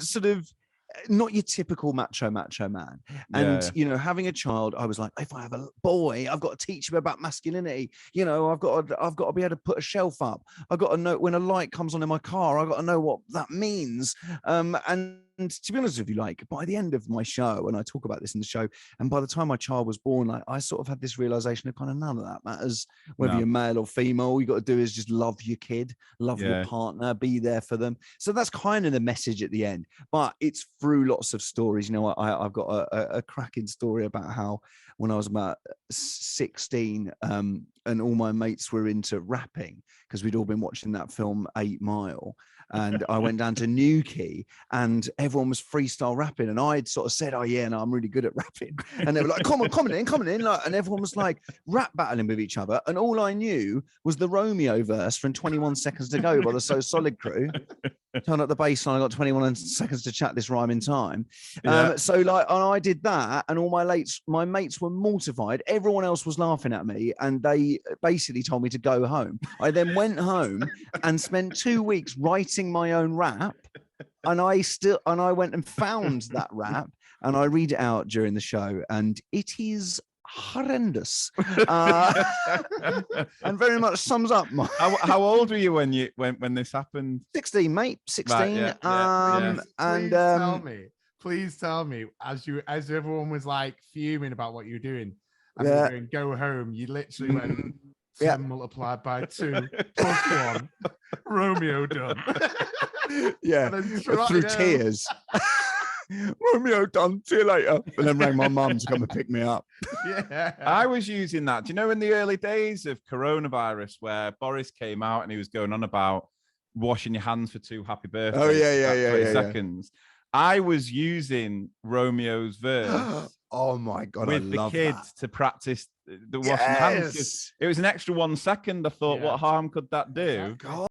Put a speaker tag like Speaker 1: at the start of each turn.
Speaker 1: sort of not your typical macho man. And, having a child, I was like, if I have a boy, I've got to teach him about masculinity. I've got to be able to put a shelf up. I've got to know when a light comes on in my car, I've got to know what that means. And to be honest with you, like by the end of my show, and I talk about this in the show, and by the time my child was born, like I sort of had this realization of kind of none of that matters, whether you're male or female. All you got to do is just love your kid, love your partner, be there for them. So that's kind of the message at the end. But it's through lots of stories. I've got a cracking story about how when I was about 16, and all my mates were into rapping because we'd all been watching that film 8 Mile. And I went down to Newquay and everyone was freestyle rapping. And I'd sort of said, oh, yeah, no, I'm really good at rapping. And they were like, come on in. Like, and everyone was like rap battling with each other. And all I knew was the Romeo verse from 21 Seconds to Go by the So Solid crew. Turn up the bass line. I got 21 seconds to chat this rhyme in time. So like, and I did that, and all my mates were mortified. Everyone else was laughing at me, and they basically told me to go home. I then went home and spent 2 weeks writing my own rap, and I went and found that rap, and I read it out during the show, and it is horrendous, and very much sums up my.
Speaker 2: How old were you when this happened?
Speaker 1: 16, mate. 16.
Speaker 3: Please tell me, as everyone was like fuming about what you're doing, and you were going, go home, you literally went 10 multiplied by 2 plus 1. Romeo done.
Speaker 1: Through tears. Romeo done. See you later. And then rang my mum to come and pick me up.
Speaker 2: I was using that. Do you know in the early days of coronavirus where Boris came out and he was going on about washing your hands for 2 happy birthdays?
Speaker 1: Oh, yeah.
Speaker 2: Seconds. I was using Romeo's verse.
Speaker 1: Oh my God.
Speaker 2: With the kids to practice the washing hands. It was an extra 1 second. I thought, what harm could that do?
Speaker 1: God.